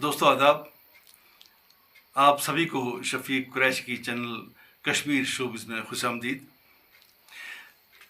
दोस्तों आदाब। आप सभी को शफीक कुरैशी की चैनल कश्मीर शोबिज़ में खुशामदीद।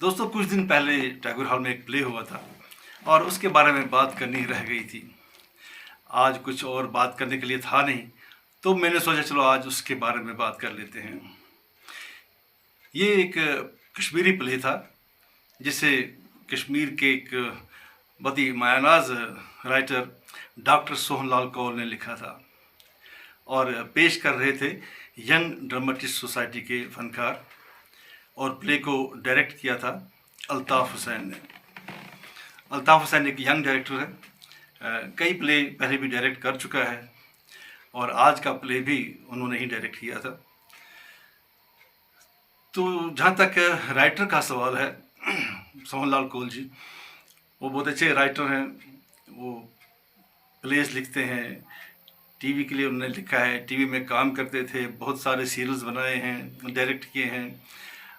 दोस्तों, कुछ दिन पहले टैगोर हॉल में एक प्ले हुआ था और उसके बारे में बात करनी रह गई थी। आज कुछ और बात करने के लिए था नहीं, तो मैंने सोचा चलो आज उसके बारे में बात कर लेते हैं। ये एक कश्मीरी प्ले था जिसे कश्मीर के एक बहुत ही मायानाज राइटर डॉक्टर सोहनलाल कौल ने लिखा था और पेश कर रहे थे यंग ड्रामेटिस्ट सोसाइटी के फनकार, और प्ले को डायरेक्ट किया था अल्ताफ़ हुसैन ने। अल्ताफ़ हुसैन एक यंग डायरेक्टर है, कई प्ले पहले भी डायरेक्ट कर चुका है और आज का प्ले भी उन्होंने ही डायरेक्ट किया था। तो जहाँ तक राइटर का सवाल है, सोहनलाल कौल जी वो बहुत अच्छे राइटर हैं। वो प्लेस लिखते हैं, टीवी के लिए उन्होंने लिखा है, टीवी में काम करते थे, बहुत सारे सीरियल्स बनाए हैं, डायरेक्ट किए हैं,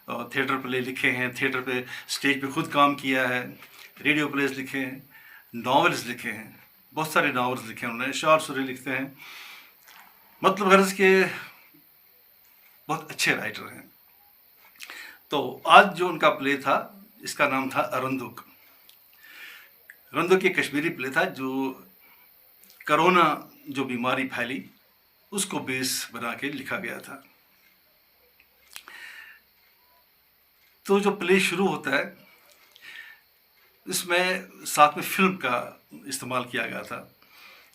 और थिएटर प्ले लिखे हैं, थिएटर पे स्टेज पे खुद काम किया है, रेडियो प्लेस लिखे हैं, नॉवेल्स लिखे हैं, बहुत सारे नॉवेल्स लिखे हैं उन्होंने, शॉर्ट स्टोरी लिखते हैं। मतलब गर्ज के बहुत अच्छे राइटर हैं। तो आज जो उनका प्ले था, इसका नाम था अरंदुक। अरंदुक एक कश्मीरी प्ले था जो कोरोना जो बीमारी फैली उसको बेस बना के लिखा गया था। तो जो प्ले शुरू होता है, इसमें साथ में फिल्म का इस्तेमाल किया गया था,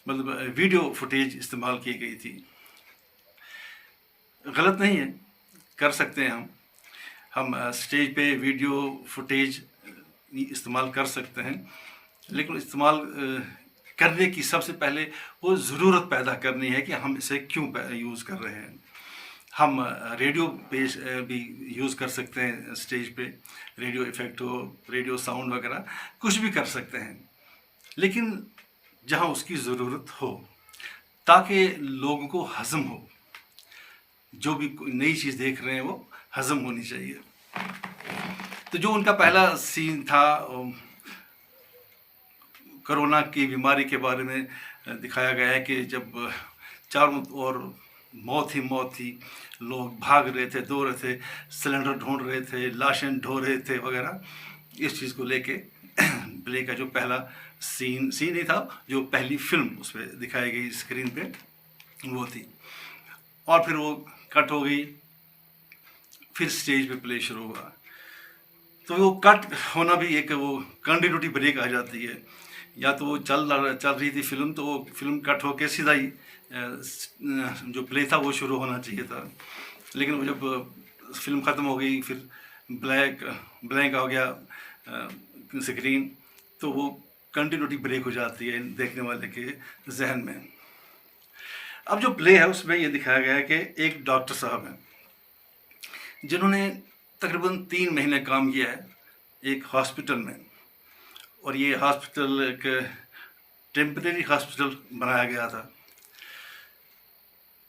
मतलब वीडियो फुटेज इस्तेमाल की गई थी। गलत नहीं है, कर सकते हैं हम स्टेज पे वीडियो फुटेज इस्तेमाल कर सकते हैं, लेकिन इस्तेमाल करने की सबसे पहले वो ज़रूरत पैदा करनी है कि हम इसे क्यों यूज़ कर रहे हैं। हम रेडियो पेश भी यूज़ कर सकते हैं, स्टेज पे रेडियो इफ़ेक्ट हो, रेडियो साउंड वगैरह कुछ भी कर सकते हैं, लेकिन जहाँ उसकी ज़रूरत हो, ताकि लोगों को हज़म हो, जो भी नई चीज़ देख रहे हैं वो हज़म होनी चाहिए। तो जो उनका पहला सीन था, कोरोना की बीमारी के बारे में दिखाया गया है कि जब चारों ओर मौत ही मौत थी, लोग भाग रहे थे, दौड़ रहे थे, सिलेंडर ढूंढ रहे थे, लाशें ढो रहे थे वगैरह। इस चीज़ को लेके प्ले का जो पहला सीन ही था, जो पहली फिल्म उस पर दिखाई गई स्क्रीन पे, वो थी। और फिर वो कट हो गई, फिर स्टेज पे प्ले शुरू हुआ। तो वो कट होना भी एक वो कंटिन्यूटी ब्रेक आ जाती है। या तो वो चल रही थी फिल्म, तो वो फिल्म कट होके सीधा ही जो प्ले था वो शुरू होना चाहिए था, लेकिन वो जब फिल्म ख़त्म हो गई, फिर ब्लैंक हो गया स्क्रीन, तो वो कंटिन्यूटी ब्रेक हो जाती है देखने वाले के जहन में। अब जो प्ले है उसमें ये दिखाया गया है कि एक डॉक्टर साहब हैं जिन्होंने तकरीबन 3 महीने काम किया है एक हॉस्पिटल में, और ये हॉस्पिटल एक टेम्परेरी हॉस्पिटल बनाया गया था।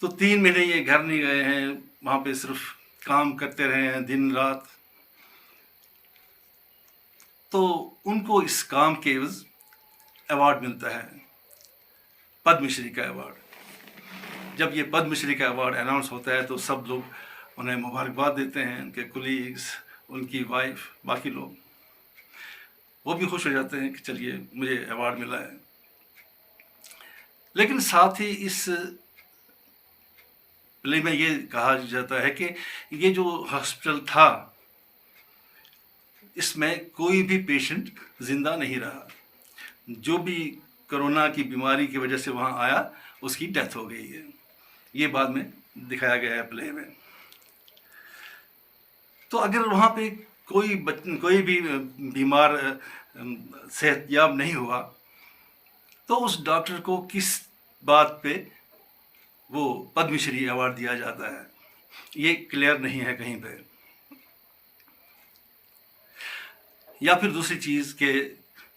तो 3 महीने ये घर नहीं गए हैं, वहाँ पे सिर्फ काम करते रहे हैं दिन रात। तो उनको इस काम के एवज अवार्ड मिलता है, पद्मश्री का अवार्ड। जब ये पद्मश्री का अवार्ड अनाउंस होता है तो सब लोग उन्हें मुबारकबाद देते हैं, उनके कुलीग्स, उनकी वाइफ, बाकी लोग वो भी खुश हो जाते हैं कि चलिए मुझे अवार्ड मिला है। लेकिन साथ ही इस प्ले में ये कहा जाता है कि ये जो हॉस्पिटल था, इसमें कोई भी पेशेंट जिंदा नहीं रहा। जो भी कोरोना की बीमारी की वजह से वहाँ आया, उसकी डेथ हो गई है। ये बाद में दिखाया गया है प्ले में। तो अगर वहाँ पे कोई भी बीमार सेहतयाब नहीं हुआ, तो उस डॉक्टर को किस बात पे वो पद्मश्री अवार्ड दिया जाता है, ये क्लियर नहीं है कहीं पे। या फिर दूसरी चीज़ कि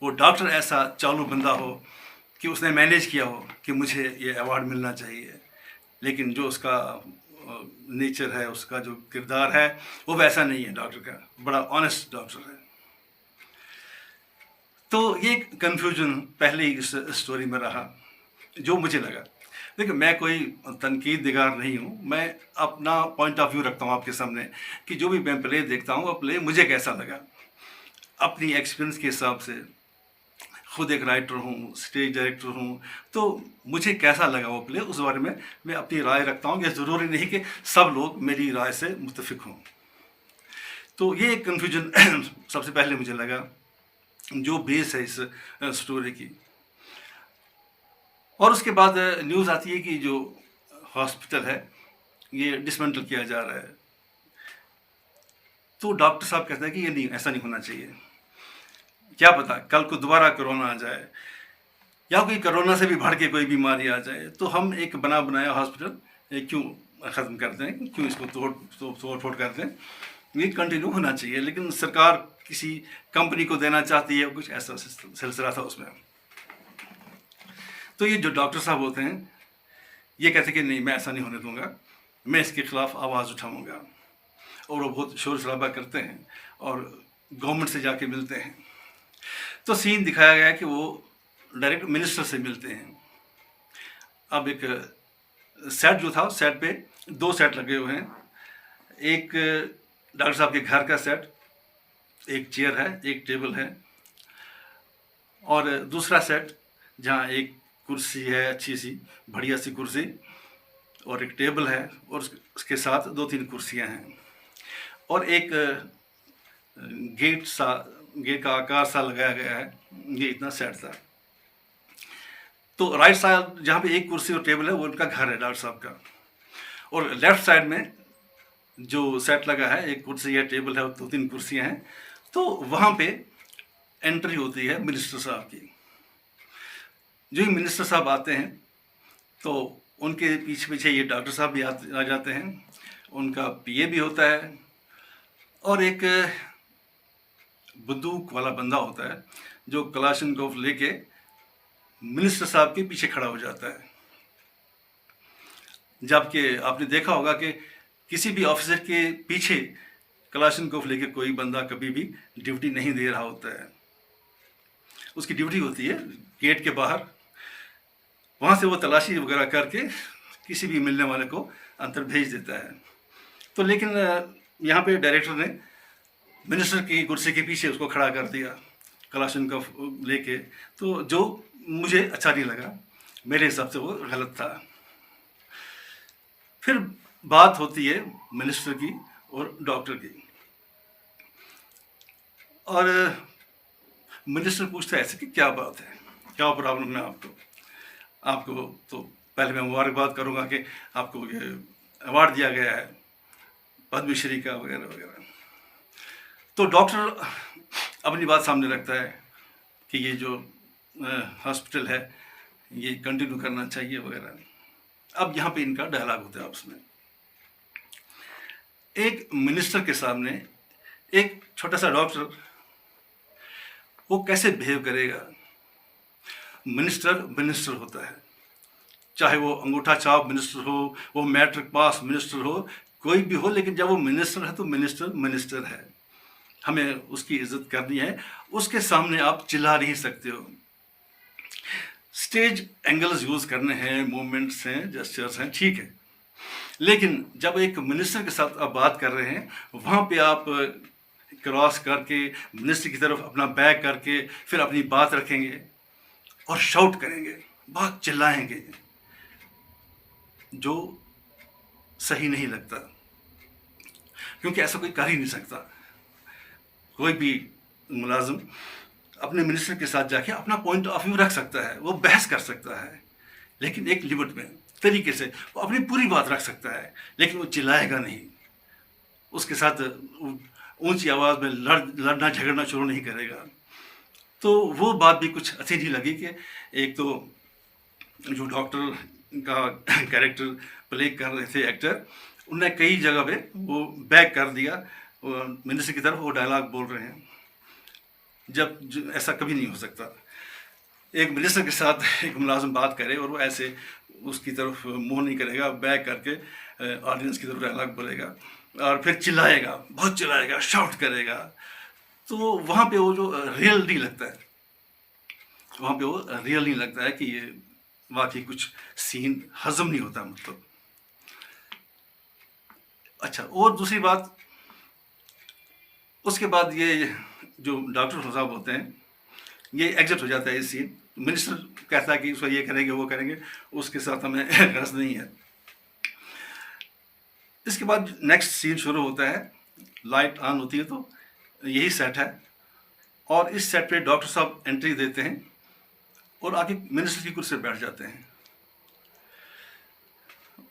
वो डॉक्टर ऐसा चालू बंदा हो कि उसने मैनेज किया हो कि मुझे ये अवार्ड मिलना चाहिए, लेकिन जो उसका नेचर है, उसका जो किरदार है, वो वैसा नहीं है डॉक्टर का, बड़ा ऑनेस्ट डॉक्टर है। तो ये कंफ्यूजन पहले ही इस स्टोरी में रहा, जो मुझे लगा। देखिए, मैं कोई तनकीद-निगार नहीं हूँ, मैं अपना पॉइंट ऑफ व्यू रखता हूँ आपके सामने कि जो भी मैं प्ले देखता हूँ, वो प्ले मुझे कैसा लगा। अपनी एक्सपीरियंस के हिसाब से, खुद एक राइटर हूँ, स्टेज डायरेक्टर हूँ, तो मुझे कैसा लगा वो प्ले, उस बारे में मैं अपनी राय रखता हूँ। ये ज़रूरी नहीं कि सब लोग मेरी राय से मुत्तफ़िक हों। तो ये एक कन्फ्यूजन सबसे पहले मुझे लगा, जो बेस है इस स्टोरी की। और उसके बाद न्यूज़ आती है कि जो हॉस्पिटल है, ये डिसमेंटल किया जा रहा है। तो डॉक्टर साहब कहते हैं कि ये नहीं, ऐसा नहीं होना चाहिए। क्या पता कल को दोबारा कोरोना आ जाए, या कोई कोरोना से भी बढ़ के कोई बीमारी आ जाए, तो हम एक बना बनाया हॉस्पिटल क्यों ख़त्म कर दें, क्यों इसको तोड़ फोड़ कर दें। ये कंटिन्यू होना चाहिए, लेकिन सरकार किसी कंपनी को देना चाहती है, कुछ ऐसा सिलसिला था उसमें। तो ये जो डॉक्टर साहब होते हैं, ये कहते हैं कि नहीं, मैं ऐसा नहीं होने दूंगा, मैं इसके खिलाफ आवाज़ उठाऊंगा। और वो बहुत शोर शराबा करते हैं और गवर्नमेंट से जाके मिलते हैं। तो सीन दिखाया गया कि वो डायरेक्ट मिनिस्टर से मिलते हैं। अब एक सेट जो था, सेट पे 2 सेट लगे हुए हैं। एक डॉक्टर साहब के घर का सेट, एक चेयर है, एक टेबल है, और दूसरा सेट जहाँ एक कुर्सी है, अच्छी सी बढ़िया सी कुर्सी, और एक टेबल है, और उसके साथ 2-3 कुर्सियाँ हैं, और एक गेट का आकार सा लगाया गया है। ये इतना सेट था। तो राइट साइड जहाँ पे एक कुर्सी और टेबल है, वो उनका घर है डॉक्टर साहब का। और लेफ्ट साइड में जो सेट लगा है, एक कुर्सी है, टेबल है, 2-3 कुर्सियाँ हैं, तो वहाँ पे एंट्री होती है मिनिस्टर साहब की। जो ही मिनिस्टर साहब आते हैं, तो उनके पीछे पीछे ये डॉक्टर साहब भी आ जाते हैं, उनका पीए भी होता है, और एक बंदूक वाला बंदा होता है जो कलाशनकोव लेके मिनिस्टर साहब के पीछे खड़ा हो जाता है। जबकि आपने देखा होगा कि किसी भी ऑफिसर के पीछे कलाशनकोव लेके कोई बंदा कभी भी ड्यूटी नहीं दे रहा होता है। उसकी ड्यूटी होती है गेट के बाहर, वहाँ से वो तलाशी वगैरह करके किसी भी मिलने वाले को अंदर भेज देता है। तो लेकिन यहाँ पे डायरेक्टर ने मिनिस्टर की कुर्सी के पीछे उसको खड़ा कर दिया कलाशनकोव लेके, तो जो मुझे अच्छा नहीं लगा, मेरे हिसाब से वो गलत था। फिर बात होती है मिनिस्टर की और डॉक्टर की, और मिनिस्टर पूछता है ऐसे कि क्या बात है, क्या प्रॉब्लम है आपको। तो पहले मैं मुबारकबाद करूँगा कि आपको ये अवार्ड दिया गया है पद्मश्री का वगैरह वगैरह। तो डॉक्टर अपनी बात सामने रखता है कि ये जो हॉस्पिटल है, ये कंटिन्यू करना चाहिए वगैरह। अब यहाँ पे इनका डायलॉग होता है आपस में। एक मिनिस्टर के सामने एक छोटा सा डॉक्टर, वो कैसे बिहेव करेगा। मिनिस्टर होता है, चाहे वो अंगूठा छाप मिनिस्टर हो, वो मैट्रिक पास मिनिस्टर हो, कोई भी हो, लेकिन जब वो मिनिस्टर है तो मिनिस्टर है। हमें उसकी इज्जत करनी है। उसके सामने आप चिल्ला नहीं सकते हो। स्टेज एंगल्स यूज करने हैं, मूवमेंट्स हैं, जेस्चर्स हैं, ठीक है, लेकिन जब एक मिनिस्टर के साथ आप बात कर रहे हैं, वहाँ पे आप क्रॉस करके मिनिस्टर की तरफ अपना बैक करके फिर अपनी बात रखेंगे और शाउट करेंगे, बहुत चिल्लाएंगे, जो सही नहीं लगता, क्योंकि ऐसा कोई कर ही नहीं सकता। कोई भी मुलाजिम अपने मिनिस्टर के साथ जाके अपना पॉइंट ऑफ व्यू रख सकता है, वो बहस कर सकता है, लेकिन एक लिमिट में, तरीके से वो अपनी पूरी बात रख सकता है, लेकिन वो चिल्लाएगा नहीं, उसके साथ ऊंची आवाज़ में लड़ना झगड़ना शुरू नहीं करेगा। तो वो बात भी कुछ अच्छी नहीं लगी कि एक तो जो डॉक्टर का कैरेक्टर प्ले कर रहे थे एक्टर, उनने कई जगह पे वो बैक कर दिया मिनिस्टर की तरफ, वो डायलॉग बोल रहे हैं, जब ऐसा कभी नहीं हो सकता। एक मिनिस्टर के साथ एक मुलाजिम बात करे और वो ऐसे उसकी तरफ मुंह नहीं करेगा, बैक करके ऑडियंस की तरफ डायलॉग बोलेगा और फिर चिल्लाएगा, बहुत चिल्लाएगा, शाउट करेगा, तो वहाँ पे वो जो रियल नहीं लगता है, वहाँ पे वो रियल नहीं लगता है कि ये वाकई कुछ सीन हजम नहीं होता मतलब। अच्छा, और दूसरी बात, उसके बाद ये जो डॉक्टर साहब होते हैं, ये एग्जिट हो जाता है ये सीन। मिनिस्टर कहता है कि उसको ये करेंगे वो करेंगे, उसके साथ हमें गरज नहीं है। इसके बाद नेक्स्ट सीन शुरू होता है, लाइट ऑन होती है तो यही सेट है, और इस सेट पे डॉक्टर साहब एंट्री देते हैं और आके मिनिस्टर की कुर्सी पर बैठ जाते हैं।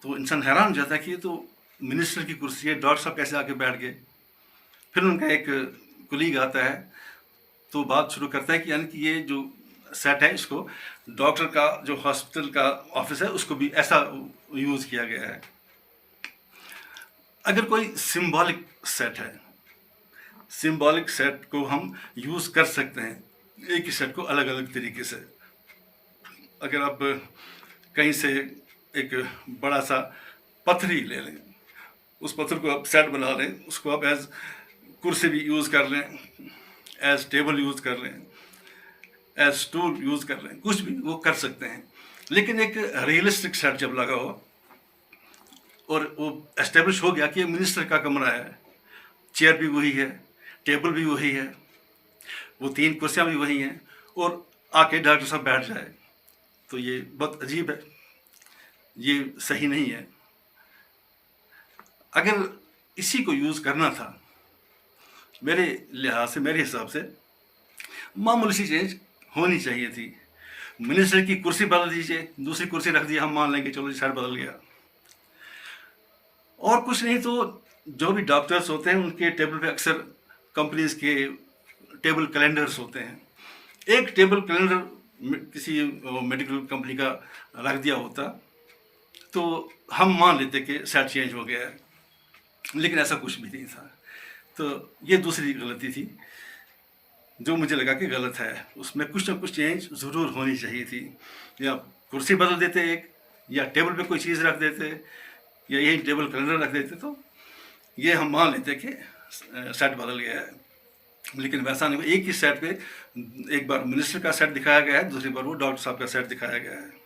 तो इंसान हैरान हो जाता है कि ये तो मिनिस्टर की कुर्सी है, डॉक्टर साहब कैसे आके बैठ गए। फिर उनका एक कुलीग आता है तो बात शुरू करता है कि यानी कि ये जो सेट है इसको डॉक्टर का जो हॉस्पिटल का ऑफिस है उसको भी ऐसा यूज़ किया गया है। अगर कोई सिंबॉलिक सेट है, सिंबॉलिक सेट को हम यूज़ कर सकते हैं, एक ही सेट को अलग अलग तरीके से। अगर आप कहीं से एक बड़ा सा पत्थर ही ले लें, उस पत्थर को आप सेट बना लें, उसको आप एज कुर्सी भी यूज़ कर लें, एज टेबल यूज़ कर लें, एज स्टूल यूज़ कर लें, कुछ भी वो कर सकते हैं। लेकिन एक रियलिस्टिक सेट जब लगा हो और वो एस्टेब्लिश हो गया कि ये मिनिस्टर का कमरा है, चेयर भी वही है, टेबल भी वही है, वो 3 कुर्सियाँ भी वही हैं, और आके डॉक्टर साहब बैठ जाए, तो ये बहुत अजीब है, ये सही नहीं है। अगर इसी को यूज़ करना था, मेरे लिहाज से, मेरे हिसाब से मामूली सी चेंज होनी चाहिए थी। मिनिस्टर की कुर्सी बदल दीजिए, दूसरी कुर्सी रख दी, हम मान लेंगे चलो शायद बदल गया। और कुछ नहीं तो जो भी डॉक्टर्स होते हैं उनके टेबल पे अक्सर कंपनीज के टेबल कैलेंडर्स होते हैं। एक टेबल कैलेंडर किसी मेडिकल कंपनी का रख दिया होता तो हम मान लेते कि सेट चेंज हो गया है, लेकिन ऐसा कुछ भी नहीं था। तो ये दूसरी गलती थी जो मुझे लगा कि गलत है, उसमें कुछ ना कुछ चेंज ज़रूर होनी चाहिए थी। या कुर्सी बदल देते एक, या टेबल पे कोई चीज़ रख देते, या यही टेबल कैलेंडर रख देते, तो ये हम मान लेते कि सेट बदल गया है। लेकिन वैसा नहीं, एक ही सेट पे एक बार मिनिस्टर का सेट दिखाया गया है, दूसरी बार वो डॉक्टर साहब का सेट दिखाया गया है।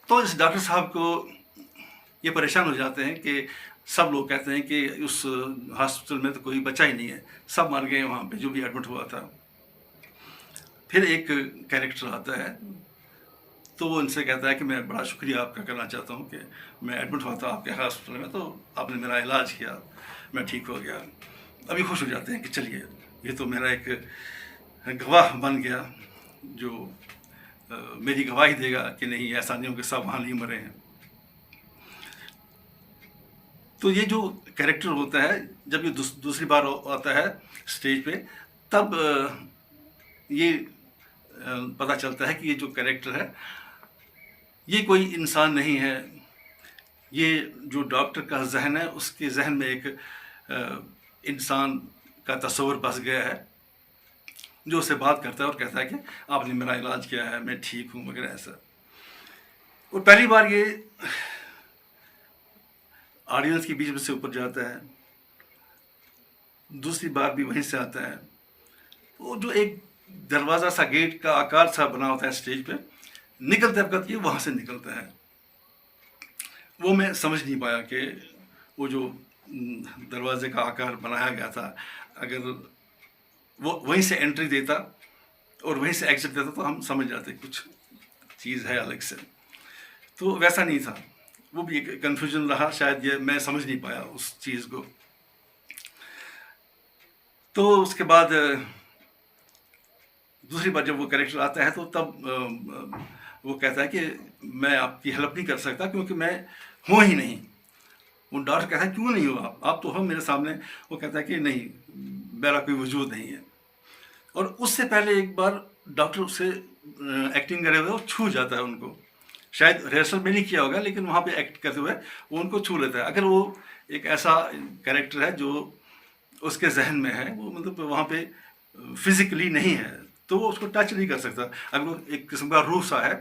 तो इस डॉक्टर साहब को ये परेशान हो जाते हैं कि सब लोग कहते हैं कि उस हॉस्पिटल में तो कोई बचा ही नहीं है, सब मर गए वहाँ पे जो भी एडमिट हुआ था। फिर एक कैरेक्टर आता है तो वो उनसे कहता है कि मैं बड़ा शुक्रिया आपका करना चाहता हूँ कि मैं एडमिट हुआ था आपके हॉस्पिटल में, तो आपने मेरा इलाज किया, मैं ठीक हो गया। अभी खुश हो जाते हैं कि चलिए ये तो मेरा एक गवाह बन गया जो मेरी गवाही देगा कि नहीं ऐसा नहीं हो कि सब वहाँ नहीं मरे हैं। तो ये जो कैरेक्टर होता है जब ये दूसरी बार आता है स्टेज पे, तब ये पता चलता है कि ये जो कैरेक्टर है ये कोई इंसान नहीं है, ये जो डॉक्टर का जहन है उसके जहन में एक इंसान का तस्वर बस गया है जो उससे बात करता है और कहता है कि आपने मेरा इलाज किया है, मैं ठीक हूँ वगैरह ऐसा। और पहली बार ये ऑडियंस के बीच में से ऊपर जाता है, दूसरी बार भी वहीं से आता है। वो जो एक दरवाज़ा सा गेट का आकार सा बना होता है स्टेज पे, निकलते वक्त ये वहाँ से निकलता है। वो मैं समझ नहीं पाया कि वो जो दरवाजे का आकार बनाया गया था, अगर वो वहीं से एंट्री देता और वहीं से एग्जिट देता तो हम समझ जाते कुछ चीज़ है अलग से। तो वैसा नहीं था, वो भी एक कन्फ्यूजन रहा, शायद ये मैं समझ नहीं पाया उस चीज़ को। तो उसके बाद दूसरी बार जब वो कैरेक्टर आता है तो तब वो कहता है कि मैं आपकी हेल्प नहीं कर सकता क्योंकि मैं हूँ ही नहीं। वो डॉक्टर कहता है क्यों नहीं हो आप तो हो मेरे सामने। वो कहता है कि नहीं, मेरा कोई वजूद नहीं है। और उससे पहले एक बार डॉक्टर उससे एक्टिंग करे हुए वो छू जाता है उनको, शायद रिहर्सल में नहीं किया होगा लेकिन वहाँ पे एक्ट करते हुए वो उनको छू लेता है। अगर वो एक ऐसा कैरेक्टर है जो उसके जहन में है, वो मतलब वहाँ पे फिजिकली नहीं है तो वो उसको टच नहीं कर सकता। अगर वो एक किस्म का रूह सा है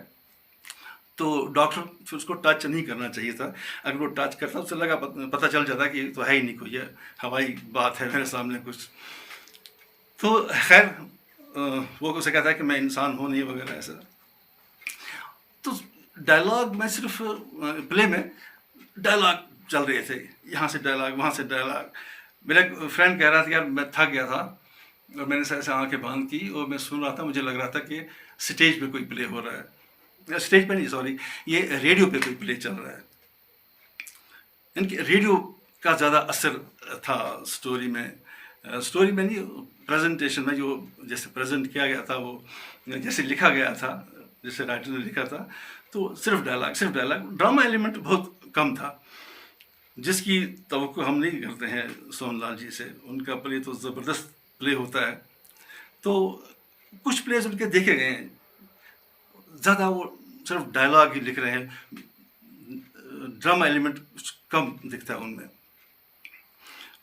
तो डॉक्टर फिर उसको टच नहीं करना चाहिए था। अगर वो टच करता उससे लगा पता चल जाता कि तो है ही नहीं कोई, हवाई बात है मेरे सामने कुछ। तो खैर वो उसे कहता है कि मैं इंसान हूँ नहीं वगैरह ऐसा। डायलॉग में सिर्फ प्ले में डायलॉग चल रहे थे, यहाँ से डायलॉग वहाँ से डायलॉग। मेरा एक फ्रेंड कह रहा था यार मैं थक गया था, और मैंने ऐसे आंखें बंद की और मैं सुन रहा था, मुझे लग रहा था कि स्टेज पे कोई प्ले हो रहा है, स्टेज पे नहीं सॉरी, ये रेडियो पे कोई प्ले चल रहा है। इनकी रेडियो का ज़्यादा असर था स्टोरी में, स्टोरी में नहीं, प्रेजेंटेशन में जो जैसे प्रेजेंट किया गया था, वो जैसे लिखा गया था, जैसे राइटर ने लिखा था, तो सिर्फ डायलॉग, ड्रामा एलिमेंट बहुत कम था, जिसकी तवक्को हम नहीं करते हैं सोहनलाल जी से। उनका प्ले तो ज़बरदस्त प्ले होता है। तो कुछ प्लेस उनके देखे गए हैं, ज़्यादा वो सिर्फ डायलॉग ही लिख रहे हैं, ड्रामा एलिमेंट कम दिखता है उनमें।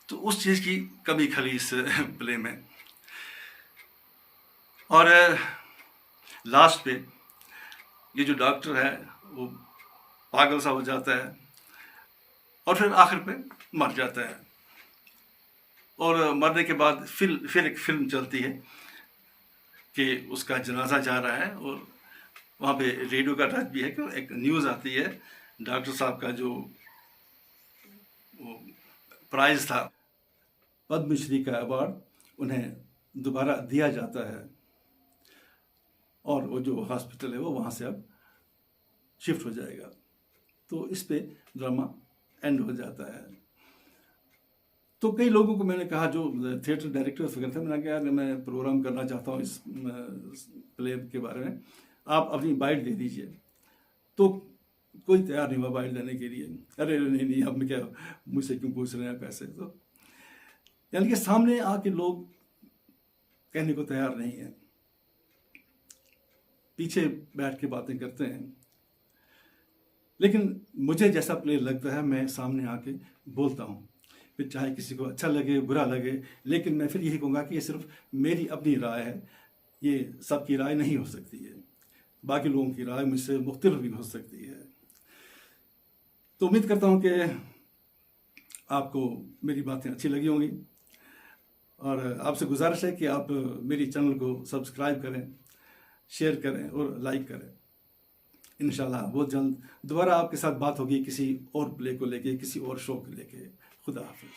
तो उस चीज़ की कमी खली इस प्ले में। और लास्ट पे ये जो डॉक्टर है वो पागल सा हो जाता है और फिर आखिर पे मर जाता है, और मरने के बाद फिर एक फिल्म चलती है कि उसका जनाजा जा रहा है, और वहाँ पे रेडियो का टच भी है कि एक न्यूज़ आती है, डॉक्टर साहब का जो प्राइज़ था, पद्मश्री का अवार्ड, उन्हें दोबारा दिया जाता है, और वो जो हॉस्पिटल है वो वहाँ से अब शिफ्ट हो जाएगा। तो इस पे ड्रामा एंड हो जाता है। तो कई लोगों को मैंने कहा, जो थिएटर डायरेक्टर्स वगैरह थे, मैंने कहा यार मैं प्रोग्राम करना चाहता हूँ इस प्ले के बारे में, आप अपनी बाइट दे दीजिए। तो कोई तैयार नहीं हुआ बाइट देने के लिए। अरे नहीं अब मैं क्या, मुझसे क्यों पूछ रहे हैं पैसे। तो यानी कि सामने आके लोग कहने को तैयार नहीं है, पीछे बैठ के बातें करते हैं। लेकिन मुझे जैसा प्ले लगता है मैं सामने आके बोलता हूँ, फिर चाहे किसी को अच्छा लगे बुरा लगे, लेकिन मैं फिर यही कहूँगा कि ये सिर्फ मेरी अपनी राय है, ये सबकी राय नहीं हो सकती है, बाकी लोगों की राय मुझसे मुख्तलिफ भी हो सकती है। तो उम्मीद करता हूँ कि आपको मेरी बातें अच्छी लगी होंगी, और आपसे गुजारिश है कि आप मेरी चैनल को सब्सक्राइब करें, शेयर करें और लाइक करें। इंशाल्लाह बहुत जल्द दोबारा आपके साथ बात होगी किसी और प्ले को लेके, किसी और शो को लेके। खुदा हाफिज़।